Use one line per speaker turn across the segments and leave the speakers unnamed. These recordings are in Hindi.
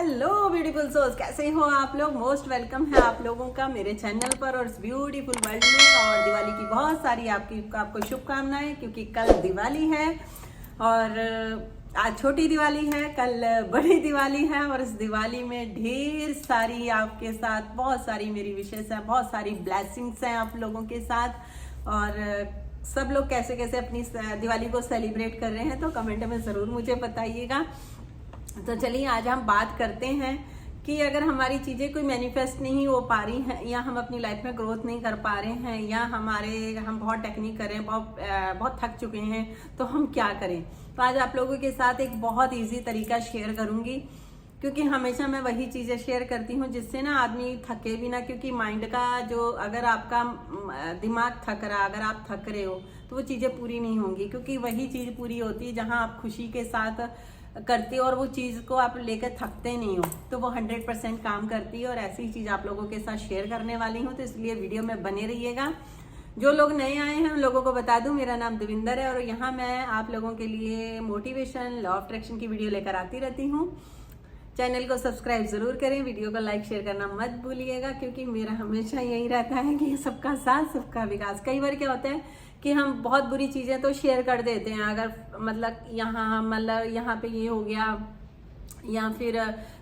हेलो ब्यूटीफुल सोल्स, कैसे हो आप लोग। मोस्ट वेलकम है आप लोगों का मेरे चैनल पर और इस ब्यूटीफुल वर्ल्ड में। और दिवाली की बहुत सारी आपको शुभकामनाएं, क्योंकि कल दिवाली है और आज छोटी दिवाली है, कल बड़ी दिवाली है। और इस दिवाली में ढेर सारी आपके साथ बहुत सारी मेरी विशेष है, बहुत सारी ब्लेसिंग्स हैं आप लोगों के साथ। और सब लोग कैसे कैसे अपनी दिवाली को सेलिब्रेट कर रहे हैं तो कमेंट में ज़रूर मुझे बताइएगा। तो चलिए आज हम बात करते हैं कि अगर हमारी चीज़ें कोई मैनिफेस्ट नहीं हो पा रही हैं, या हम अपनी लाइफ में ग्रोथ नहीं कर पा रहे हैं, या हम बहुत टेक्निक कर रहे हैं, बहुत थक चुके हैं, तो हम क्या करें। तो आज आप लोगों के साथ एक बहुत इजी तरीका शेयर करूंगी, क्योंकि हमेशा मैं वही चीज़ें शेयर करती हूँ जिससे ना आदमी थके भी ना। क्योंकि माइंड का जो, अगर आपका दिमाग थक रहा, अगर आप थक रहे हो तो वो चीज़ें पूरी नहीं होंगी। क्योंकि वही चीज़ पूरी होती है जहाँ आप खुशी के साथ करते हो और वो चीज़ को आप लेकर थकते नहीं हो, तो वो 100% काम करती है। और ऐसी ही चीज़ आप लोगों के साथ शेयर करने वाली हूँ, तो इसलिए वीडियो में बने रहिएगा। जो लोग नए आए हैं उन लोगों को बता दूं, मेरा नाम देविंदर है और यहाँ मैं आप लोगों के लिए मोटिवेशन, लॉ ऑफ अट्रैक्शन की वीडियो लेकर आती रहती हूँ। चैनल को सब्सक्राइब जरूर करें, वीडियो को लाइक शेयर करना मत भूलिएगा, क्योंकि मेरा हमेशा यही रहता है कि सबका साथ सबका विकास। कई बार क्या होता है कि हम बहुत बुरी चीज़ें तो शेयर कर देते हैं, अगर मतलब यहाँ पे ये हो गया, या फिर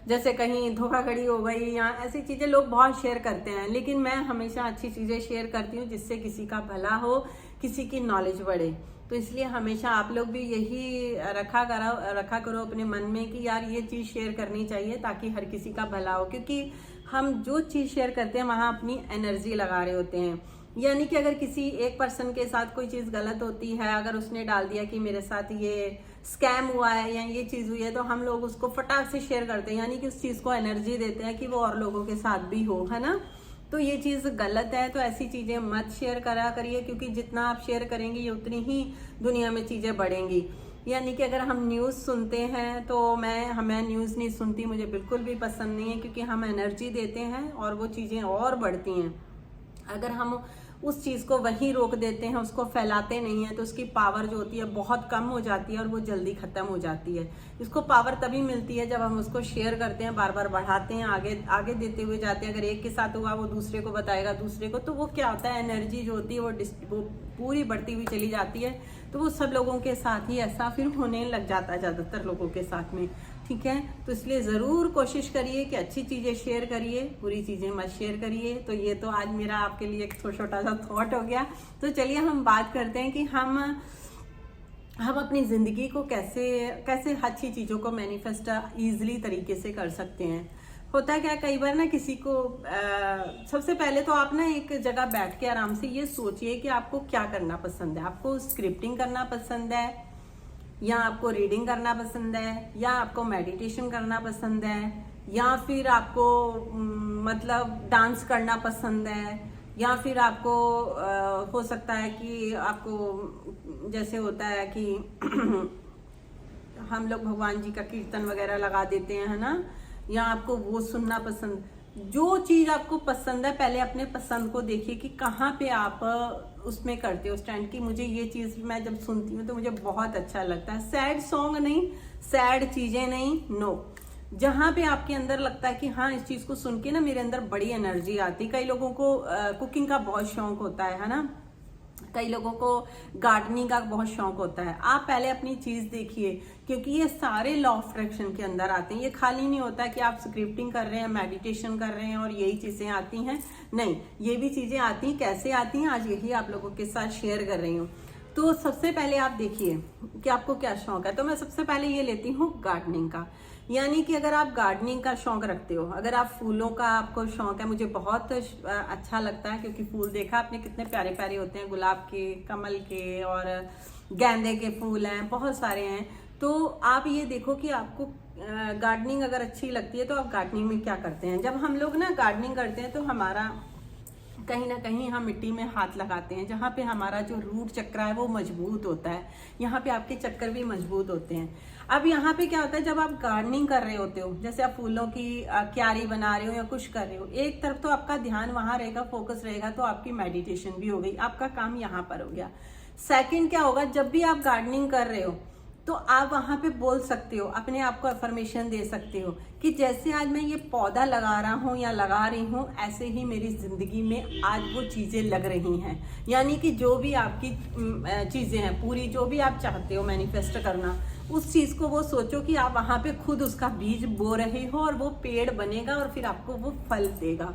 जैसे कहीं धोखाधड़ी हो गई, या ऐसी चीज़ें लोग बहुत शेयर करते हैं। लेकिन मैं हमेशा अच्छी चीज़ें शेयर करती हूँ जिससे किसी का भला हो, किसी की नॉलेज बढ़े। तो इसलिए हमेशा आप लोग भी यही रखा करो अपने मन में कि यार ये चीज़ शेयर करनी चाहिए ताकि हर किसी का भला हो। क्योंकि हम जो चीज़ शेयर करते हैं वहाँ अपनी एनर्जी लगा रहे होते हैं। यानी कि अगर किसी एक पर्सन के साथ कोई चीज़ गलत होती है, अगर उसने डाल दिया कि मेरे साथ ये स्कैम हुआ है या ये चीज़ हुई है, तो हम लोग उसको फटाक से शेयर करते हैं, यानी कि उस चीज़ को एनर्जी देते हैं कि वो और लोगों के साथ भी हो, है ना। तो ये चीज़ गलत है। तो ऐसी चीज़ें मत शेयर करा करिए, क्योंकि जितना आप शेयर करेंगे ये उतनी ही दुनिया में चीज़ें बढ़ेंगी। यानी कि अगर हम न्यूज़ सुनते हैं तो हमें न्यूज़ नहीं सुनती, मुझे बिल्कुल भी पसंद नहीं है, क्योंकि हम एनर्जी देते हैं और वो चीज़ें और बढ़ती हैं। अगर हम उस चीज़ को वहीं रोक देते हैं, उसको फैलाते नहीं हैं, तो उसकी पावर जो होती है बहुत कम हो जाती है और वो जल्दी ख़त्म हो जाती है। इसको पावर तभी मिलती है जब हम उसको शेयर करते हैं, बार बार बढ़ाते हैं, आगे आगे देते हुए जाते हैं। अगर एक के साथ हुआ वो दूसरे को बताएगा, दूसरे को, तो वो क्या होता है, एनर्जी जो होती है वो पूरी बढ़ती हुई चली जाती है। तो वो सब लोगों के साथ ही ऐसा फिर होने लग जाता है, ज़्यादातर लोगों के साथ में। ठीक है, तो इसलिए ज़रूर कोशिश करिए कि अच्छी चीज़ें शेयर करिए, बुरी चीज़ें मत शेयर करिए। तो ये तो आज मेरा आपके लिए एक छोटा सा थॉट हो गया। तो चलिए हम बात करते हैं कि हम अपनी ज़िंदगी को कैसे अच्छी चीज़ों को मैनिफेस्ट ईजिली तरीके से कर सकते हैं। होता क्या, कई बार ना किसी को सबसे पहले तो आप ना एक जगह बैठ के आराम से ये सोचिए कि आपको क्या करना पसंद है। आपको स्क्रिप्टिंग करना पसंद है, या आपको रीडिंग करना पसंद है, या आपको मेडिटेशन करना पसंद है, या फिर आपको मतलब डांस करना पसंद है, या फिर आपको हो सकता है कि आपको जैसे होता है कि हम लोग भगवान जी का कीर्तन वगैरह लगा देते हैं, है ना, या आपको वो सुनना पसंद। जो चीज़ आपको पसंद है, पहले अपने पसंद को देखिए कि कहाँ पे आप उसमें करते हो स्टैंड की मुझे ये चीज़ मैं जब सुनती हूँ तो मुझे बहुत अच्छा लगता है। सैड सॉन्ग नहीं, सैड चीज़ें नहीं, नो। जहाँ पे आपके अंदर लगता है कि हाँ इस चीज़ को सुन के ना मेरे अंदर बड़ी एनर्जी आती। कई लोगों को कुकिंग का बहुत शौक होता है ना, कई लोगों को गार्डनिंग का बहुत शौक होता है। आप पहले अपनी चीज़ देखिए, क्योंकि ये सारे लॉ ऑफ अट्रैक्शन के अंदर आते हैं। ये खाली नहीं होता कि आप स्क्रिप्टिंग कर रहे हैं, मेडिटेशन कर रहे हैं और यही चीज़ें आती हैं, नहीं, ये भी चीज़ें आती हैं। कैसे आती हैं आज यही आप लोगों के साथ शेयर कर रही हूँ। तो सबसे पहले आप देखिए कि आपको क्या शौक है। तो मैं सबसे पहले ये लेती हूँ गार्डनिंग का। यानी कि अगर आप गार्डनिंग का शौक रखते हो, अगर आप फूलों का आपको शौक है, मुझे बहुत अच्छा लगता है, क्योंकि फूल देखा आपने कितने प्यारे प्यारे होते हैं, गुलाब के, कमल के और गेंदे के फूल हैं, बहुत सारे हैं। तो आप ये देखो कि आपको गार्डनिंग अगर अच्छी लगती है तो आप गार्डनिंग में क्या करते हैं। जब हम लोग ना गार्डनिंग करते हैं तो हमारा कहीं ना कहीं हम मिट्टी में हाथ लगाते हैं, जहाँ पे हमारा जो रूट चक्र है वो मजबूत होता है। यहाँ पे आपके चक्कर भी मजबूत होते हैं। अब यहाँ पे क्या होता है, जब आप गार्डनिंग कर रहे होते हो, जैसे आप फूलों की क्यारी बना रहे हो या कुछ कर रहे हो, एक तरफ तो आपका ध्यान वहाँ रहेगा, फोकस रहेगा, तो आपकी मेडिटेशन भी हो गई, आपका काम यहाँ पर हो गया। सेकंड क्या होगा, जब भी आप गार्डनिंग कर रहे हो तो आप वहाँ पे बोल सकते हो, अपने आप को अफर्मेशन दे सकते हो कि जैसे आज मैं ये पौधा लगा रहा हूँ या लगा रही हूँ, ऐसे ही मेरी ज़िंदगी में आज वो चीज़ें लग रही हैं। यानी कि जो भी आपकी चीज़ें हैं पूरी, जो भी आप चाहते हो मैनिफेस्ट करना, उस चीज़ को वो सोचो कि आप वहाँ पे खुद उसका बीज बो रहे हो और वो पेड़ बनेगा और फिर आपको वो फल देगा।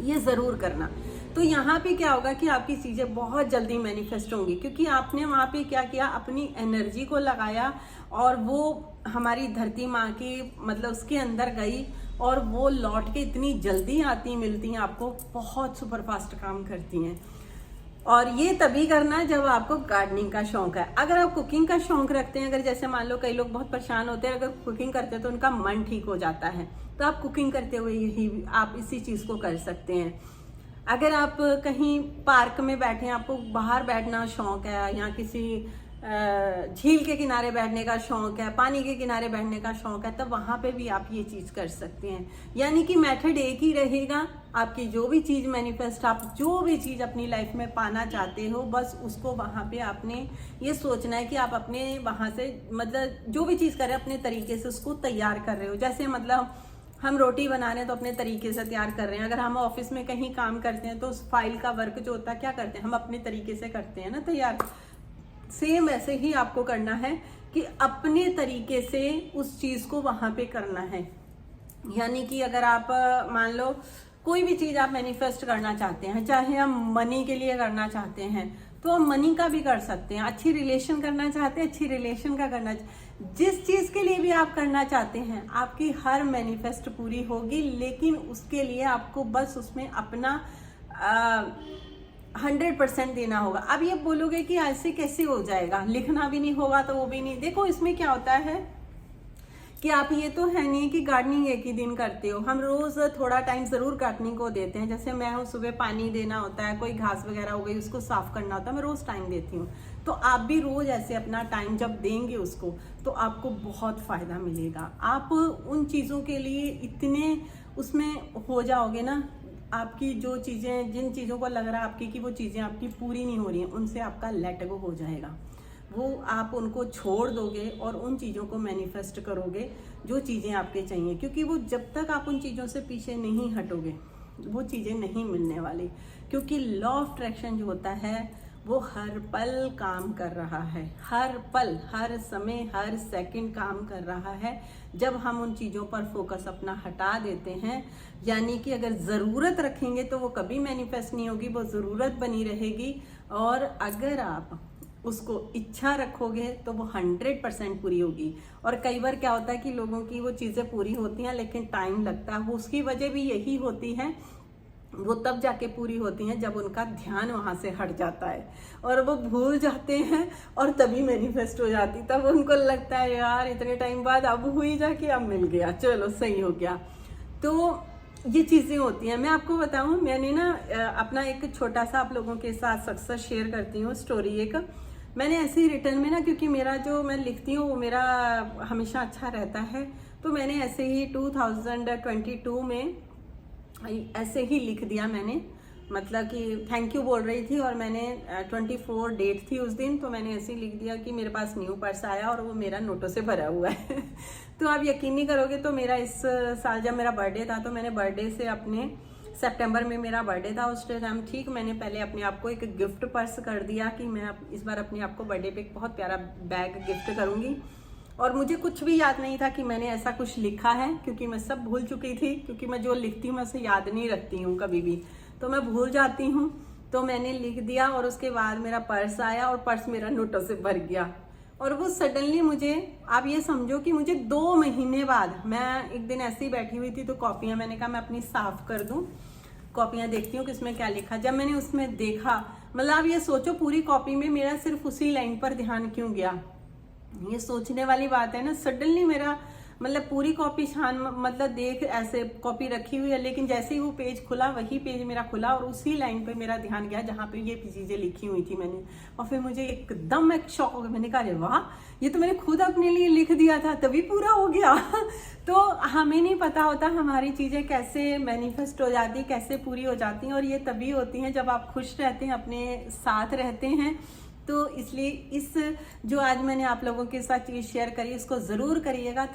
ये ज़रूर करना। तो यहाँ पे क्या होगा कि आपकी चीज़ें बहुत जल्दी मैनिफेस्ट होंगी, क्योंकि आपने वहाँ पे क्या किया, अपनी एनर्जी को लगाया और वो हमारी धरती माँ की मतलब उसके अंदर गई और वो लौट के इतनी जल्दी आती मिलती हैं आपको, बहुत सुपरफास्ट काम करती हैं। और ये तभी करना जब आपको गार्डनिंग का शौक है। अगर आप कुकिंग का शौक रखते हैं, अगर जैसे मान लो कई लोग बहुत परेशान होते हैं, अगर कुकिंग करते हैं तो उनका मन ठीक हो जाता है, तो आप कुकिंग करते हुए यही आप इसी चीज़ को कर सकते हैं। अगर आप कहीं पार्क में बैठे हैं, आपको बाहर बैठना शौक है या किसी झील के किनारे बैठने का शौक है, पानी के किनारे बैठने का शौक है, तब वहाँ पे भी आप ये चीज़ कर सकते हैं। यानी कि मेथड एक ही रहेगा। आपकी जो भी चीज़ मैनिफेस्ट, आप जो भी चीज़ अपनी लाइफ में पाना चाहते हो, बस उसको वहाँ पे आपने ये सोचना है कि आप अपने वहाँ से मतलब जो भी चीज़ कर रहे हैं अपने तरीके से उसको तैयार कर रहे हो। जैसे मतलब हम रोटी बना रहे हैं तो अपने तरीके से तैयार कर रहे हैं। अगर हम ऑफिस में कहीं काम करते हैं तो उस फाइल का वर्क जो होता है क्या करते हैं, हम अपने तरीके से करते हैं ना तैयार। सेम ऐसे ही आपको करना है कि अपने तरीके से उस चीज़ को वहाँ पे करना है। यानी कि अगर आप मान लो कोई भी चीज़ आप मैनिफेस्ट करना चाहते हैं, चाहे हम मनी के लिए करना चाहते हैं तो हम मनी का भी कर सकते हैं, अच्छी रिलेशन करना चाहते हैं अच्छी रिलेशन का करना, जिस चीज़ के लिए भी आप करना चाहते हैं आपकी हर मैनिफेस्ट पूरी होगी। लेकिन उसके लिए आपको बस उसमें अपना 100% देना होगा। अब ये बोलोगे कि ऐसे कैसे हो जाएगा, लिखना भी नहीं होगा तो वो भी नहीं। देखो इसमें क्या होता है कि आप ये तो है नहीं कि गार्डनिंग एक ही दिन करते हो, हम रोज थोड़ा टाइम जरूर गार्डनिंग को देते हैं। जैसे मैं हूँ, सुबह पानी देना होता है, कोई घास वगैरह हो गई उसको साफ करना होता है, मैं रोज टाइम देती हूँ। तो आप भी रोज ऐसे अपना टाइम जब देंगे उसको तो आपको बहुत फायदा मिलेगा। आप उन चीज़ों के लिए इतने उसमें हो जाओगे ना, आपकी जो चीज़ें, जिन चीज़ों को लग रहा है आपकी कि वो चीज़ें आपकी पूरी नहीं हो रही हैं, उनसे आपका लेट गो हो जाएगा। वो आप उनको छोड़ दोगे और उन चीज़ों को मैनिफेस्ट करोगे जो चीज़ें आपके चाहिए। क्योंकि वो जब तक आप उन चीज़ों से पीछे नहीं हटोगे वो चीज़ें नहीं मिलने वाली। क्योंकि लॉ ऑफ अट्रैक्शन जो होता है वो हर पल काम कर रहा है, हर पल, हर समय, हर सेकंड काम कर रहा है। जब हम उन चीज़ों पर फोकस अपना हटा देते हैं, यानी कि अगर ज़रूरत रखेंगे तो वो कभी मैनिफेस्ट नहीं होगी, वो ज़रूरत बनी रहेगी। और अगर आप उसको इच्छा रखोगे तो वो 100% पूरी होगी। और कई बार क्या होता है कि लोगों की वो चीज़ें पूरी होती हैं लेकिन टाइम लगता है, वो उसकी वजह भी यही होती है, वो तब जाके पूरी होती हैं जब उनका ध्यान वहाँ से हट जाता है और वो भूल जाते हैं और तभी मैनिफेस्ट हो जाती। तब उनको लगता है यार इतने टाइम बाद अब हुई जाके अब मिल गया, चलो सही हो गया। तो ये चीज़ें होती हैं। मैं आपको बताऊँ, मैंने ना अपना एक छोटा सा आप लोगों के साथ सक्सेस शेयर करती हूँ स्टोरी। एक मैंने ऐसे ही रिटर्न में ना, क्योंकि मेरा जो मैं लिखती हूँ वो मेरा हमेशा अच्छा रहता है, तो मैंने ऐसे ही 2022 में ऐसे ही लिख दिया मैंने, मतलब कि थैंक यू बोल रही थी और मैंने 24 डेट थी उस दिन, तो मैंने ऐसे ही लिख दिया कि मेरे पास न्यू पर्स आया और वो मेरा नोटों से भरा हुआ है। तो आप यकीन नहीं करोगे, तो मेरा इस साल जब मेरा बर्थडे था तो मैंने बर्थडे से अपने सितंबर में मेरा बर्थडे था उस टाइम, ठीक, मैंने पहले अपने आप को एक गिफ्ट पर्स कर दिया कि मैं इस बार अपने आप को बर्थडे पे एक बहुत प्यारा बैग गिफ्ट करूँगी। और मुझे कुछ भी याद नहीं था कि मैंने ऐसा कुछ लिखा है, क्योंकि मैं सब भूल चुकी थी, क्योंकि मैं जो लिखती हूँ मैं उसे याद नहीं रखती हूँ कभी भी, तो मैं भूल जाती हूँ। तो मैंने लिख दिया और उसके बाद मेरा पर्स आया और पर्स मेरा नोटों से भर गया। और वो सडनली मुझे, आप ये समझो कि मुझे 2 महीने बाद, मैं एक दिन ऐसे ही बैठी हुई थी तो कॉपियाँ, मैंने कहा मैं अपनी साफ कर दूँ, कॉपियाँ देखती हूँ किसमें क्या लिखा। जब मैंने उसमें देखा, मतलब आप ये सोचो पूरी कॉपी में मेरा सिर्फ उसी लाइन पर ध्यान क्यों गया, ये सोचने वाली बात है ना। सडनली मेरा मतलब पूरी कॉपी छान, मतलब देख ऐसे कॉपी रखी हुई है, लेकिन जैसे ही वो पेज खुला वही पेज मेरा खुला और उसी लाइन पे मेरा ध्यान गया जहाँ पे ये चीज़ें लिखी हुई थी मैंने। और फिर मुझे एकदम एक शॉक हो गया, मैंने कहा अरे वाह, ये तो मैंने खुद अपने लिए लिख दिया था तभी पूरा हो गया। तो हमें नहीं पता होता हमारी चीज़ें कैसे मैनिफेस्ट हो जाती, कैसे पूरी हो जाती हैं। और ये तभी होती हैं जब आप खुश रहते हैं, अपने साथ रहते हैं, तो इसलिए इस जो आज मैंने आप लोगों के साथ चीज़ शेयर करी इसको ज़रूर करिएगा।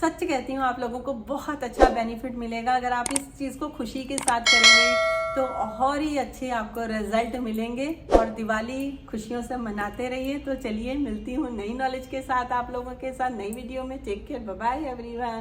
सच कहती हूँ, आप लोगों को बहुत अच्छा बेनिफिट मिलेगा अगर आप इस चीज़ को खुशी के साथ करेंगे तो और ही अच्छे आपको रिजल्ट मिलेंगे। और दिवाली खुशियों से मनाते रहिए। तो चलिए मिलती हूँ नई नॉलेज के साथ आप लोगों के साथ नई वीडियो में। Take care, bye bye everyone.